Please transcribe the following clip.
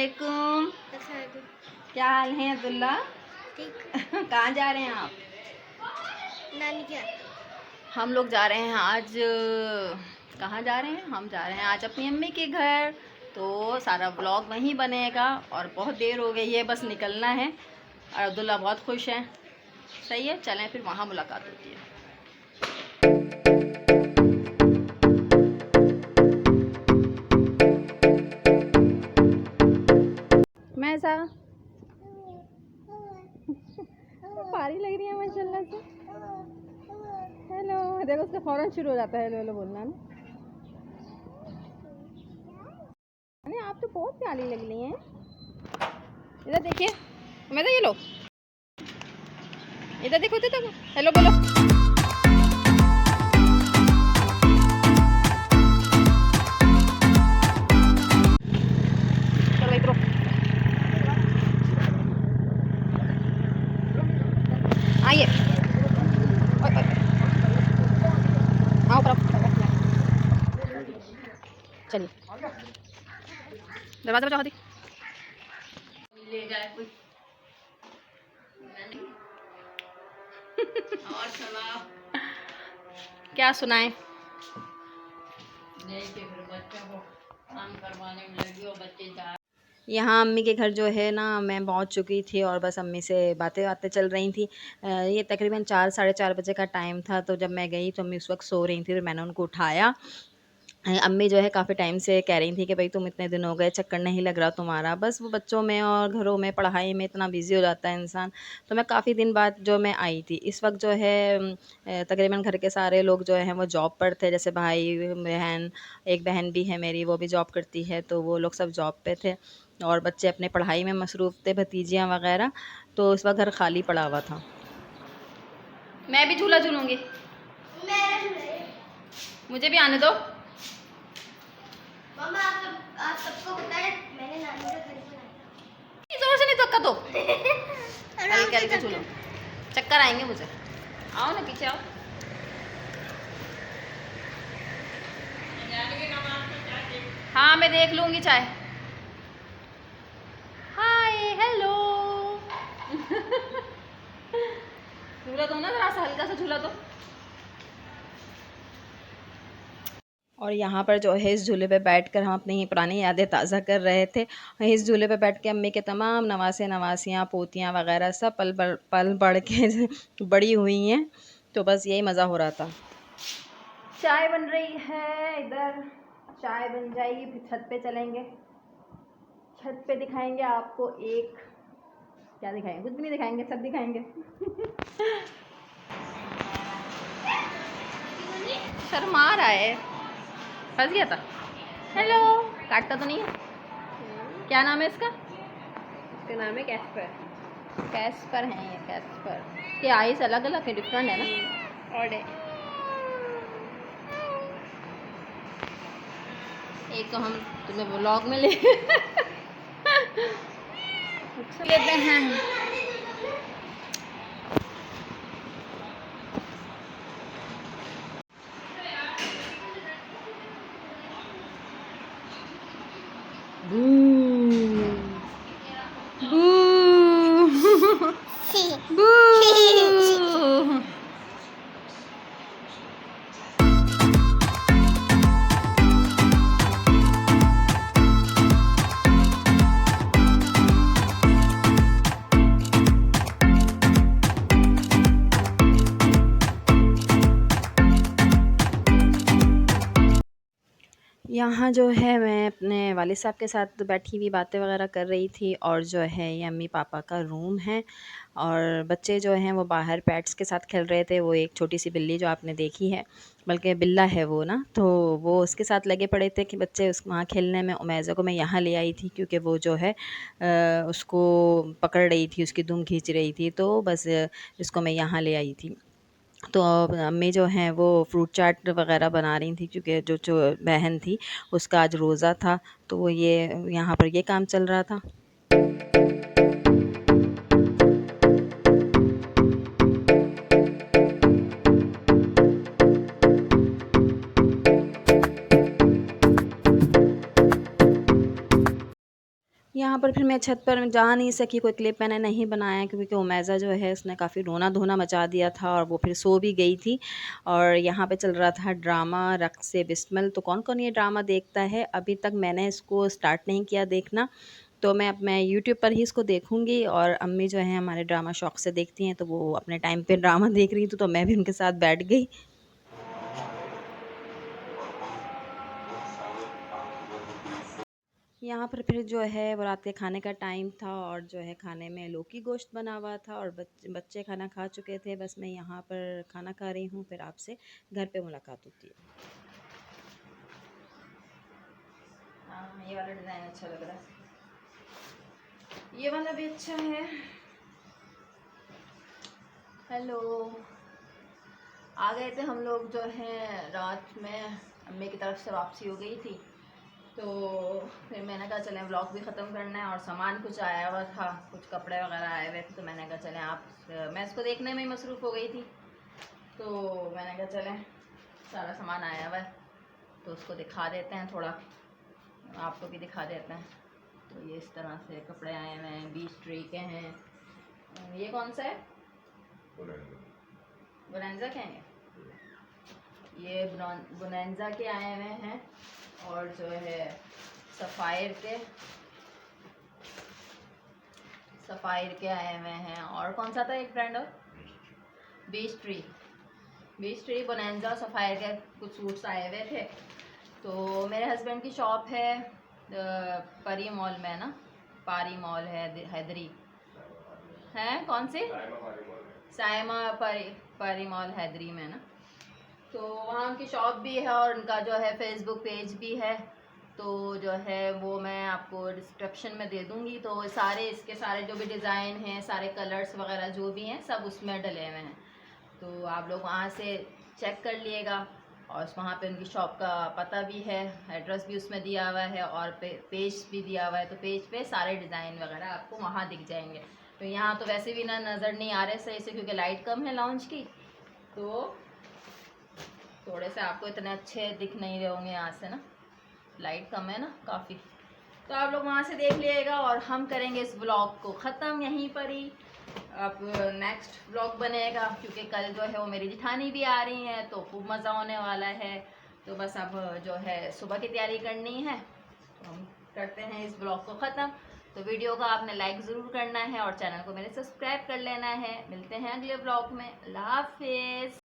वालेकुम। क्या हाल है अब्दुल्ला? ठीक। कहाँ जा रहे हैं आप? नानी क्या? हम लोग जा रहे हैं आज, कहाँ जा रहे हैं? हम जा रहे हैं आज अपनी अम्मी के घर। तो सारा व्लॉग वहीं बनेगा और बहुत देर हो गई है, बस निकलना है। और अब्दुल्ला बहुत खुश है। सही है, चलें फिर, वहाँ मुलाकात होती है। मैं सा पारी लग रही है माशाल्लाह से। हेलो, देखो उसका फौरन शुरू हो जाता है हेलो हेलो बोलना ना। अरे आप तो बहुत प्यारी लग रही हैं। इधर देखिए, मैं तो ये लो, इधर देखो, इधर देखो, हेलो बोलो। चलो इधर आइए, आओ चलिए, दरवाजा बचाओ दी। ले जाए कोई। और सुनाओ, क्या सुनाएं? बच्चों को काम करवाने में लगी और बच्चे जा। यहाँ अम्मी के घर जो है ना, मैं पहुँच चुकी थी और बस अम्मी से बातें बातें चल रही थी। ये तकरीबन 4 साढ़े 4 बजे का टाइम था। तो जब मैं गई तो अम्मी उस वक्त सो रही थी, तो मैंने उनको उठाया। अम्मी जो है काफ़ी टाइम से कह रही थी कि भाई तुम इतने दिन हो गए, चक्कर नहीं लग रहा तुम्हारा। बस वो बच्चों में और घरों में पढ़ाई में इतना बिज़ी हो जाता है इंसान। तो मैं काफ़ी दिन बाद जो मैं आई थी, इस वक्त जो है तकरीबन घर के सारे लोग जो हैं वो जॉब पर थे, जैसे भाई बहन, एक बहन भी है मेरी, वो भी जॉब करती है, तो वो लोग सब जॉब पे थे और बच्चे अपने पढ़ाई में मसरूफ़ थे, भतीजियाँ वगैरह। तो इस वक्त घर खाली पड़ा हुआ था। मैं भी झूला झूलूँगी, मुझे भी आने दो। मम्मा आप सबको पता है मैंने नानी का घर बनाया। जोर से नहीं धक्का दो। हल्के हल्के झूलो, चक्कर आएंगे मुझे। आओ ना, पीछे आओ। हाँ मैं देख लूँगी चाय। Hi hello. झूला दो ना, जरा सा हल्का सा झूला दो। और यहाँ पर जो है इस झूले पे बैठकर हम अपनी पुरानी यादें ताज़ा कर रहे थे। इस झूले पे बैठ के अम्मी के तमाम नवासे नवासियाँ पोतियाँ वगैरह सब पल बढ़ के बड़ी हुई हैं। तो बस यही मज़ा हो रहा था। चाय बन रही है इधर, चाय बन जाएगी फिर छत पे चलेंगे। छत पे दिखाएंगे आपको एक, क्या दिखाएंगे? कुछ भी नहीं दिखाएंगे, सब दिखाएंगे। शर्मा रहा है, फंस गया था। हेलो, काटता तो नहीं है? क्या नाम है इसका? इसका नाम है कैस्पर। कैस्पर है ये, कैस्पर के आइस अलग अलग है, डिफरेंट है ना। और एक तो हम तुम्हें व्लॉग में ले लेते हैं। यहाँ जो है मैं अपने वालिद साहब के साथ बैठी हुई बातें वगैरह कर रही थी और जो है ये अम्मी पापा का रूम है और बच्चे जो हैं वो बाहर पेट्स के साथ खेल रहे थे। वो एक छोटी सी बिल्ली जो आपने देखी है, बल्कि बिल्ला है वो ना, तो वो उसके साथ लगे पड़े थे कि बच्चे उस वहाँ खेलने में। उमैज़ा को मैं यहाँ ले आई थी क्योंकि वो जो है उसको पकड़ रही थी, उसकी दुम खींच रही थी, तो बस इसको मैं यहाँ ले आई थी। तो अम्मी जो हैं वो फ्रूट चाट वग़ैरह बना रही थी क्योंकि जो बहन थी उसका आज रोज़ा था, तो वो ये यहाँ पर ये काम चल रहा था। यहाँ पर फिर मैं छत पर जा नहीं सकी, कोई क्लिप मैंने नहीं बनाया क्योंकि उमैज़ा जो है उसने काफ़ी रोना धोना मचा दिया था और वो फिर सो भी गई थी। और यहाँ पे चल रहा था ड्रामा रक़्स बिस्मिल। तो कौन कौन ये ड्रामा देखता है, अभी तक मैंने इसको स्टार्ट नहीं किया देखना, तो मैं यूट्यूब पर ही इसको देखूँगी। और अम्मी जो हैं हमारे ड्रामा शौक़ से देखती हैं, तो वो अपने टाइम पे ड्रामा देख रही थी, तो मैं भी उनके साथ बैठ गई। यहाँ पर फिर जो है वो रात के खाने का टाइम था और जो है खाने में लौकी गोश्त बना हुआ था और बच्चे खाना खा चुके थे। बस मैं यहाँ पर खाना खा रही हूँ, फिर आपसे घर पे मुलाकात होती है। हाँ, ये वाला डिज़ाइन अच्छा लग रहा है, ये वाला भी अच्छा है। हेलो, आ गए थे हम लोग जो है रात में, अम्मी की तरफ से वापसी हो गई थी, तो फिर मैंने कहा चलें व्लॉग भी ख़त्म करना है और सामान कुछ आया हुआ था, कुछ कपड़े वगैरह आए हुए थे, तो मैंने कहा चलें मैं इसको देखने में ही मसरूफ़ हो गई थी, तो मैंने कहा चलें सारा सामान आया हुआ है तो उसको दिखा देते हैं, थोड़ा आपको भी दिखा देते हैं। तो ये इस तरह से कपड़े आए हुए हैं, 20 ट्री के हैं। ये कौन सा है? बोनेंजा के हैं ये बोनेंजा के आए हुए हैं और जो है सफ़ायर के आए हुए हैं। और कौन सा था एक ब्रांड और? बीच ट्री बोनेंजा सफ़ायर के कुछ सूट्स आए हुए थे। तो मेरे हस्बैंड की शॉप है परी मॉल में ना, पारी मॉल है हैदरी है, कौन सी? साइमा परी मॉल हैदरी में ना, तो वहाँ उनकी शॉप भी है और उनका जो है फेसबुक पेज भी है, तो जो है वो मैं आपको डिस्क्रिप्शन में दे दूँगी। तो इसके सारे जो भी डिज़ाइन हैं, सारे कलर्स वगैरह जो भी हैं सब उसमें डले हुए हैं, तो आप लोग वहाँ से चेक कर लिएगा। और वहाँ पे उनकी शॉप का पता भी है, एड्रेस भी उसमें दिया हुआ है और पेज भी दिया हुआ है, तो पेज पे सारे डिज़ाइन वगैरह आपको वहाँ दिख जाएंगे। तो यहाँ तो वैसे भी ना नज़र नहीं आ रहे सही से क्योंकि लाइट कम है लॉन्च की, तो थोड़े से आपको इतने अच्छे दिख नहीं रहे होंगे यहाँ से ना, लाइट कम है ना काफ़ी। तो आप लोग वहाँ से देख लीजिएगा और हम करेंगे इस ब्लॉग को ख़त्म यहीं पर ही। अब नेक्स्ट ब्लॉग बनेगा क्योंकि कल जो है वो मेरी जिठानी भी आ रही हैं, तो खूब मज़ा होने वाला है। तो बस अब जो है सुबह की तैयारी करनी है, तो हम करते हैं इस ब्लॉग को ख़त्म। तो वीडियो का आपने लाइक ज़रूर करना है और चैनल को मेरे सब्सक्राइब कर लेना है। मिलते हैं अगले ब्लॉग में। अल्लाह हाफिज़।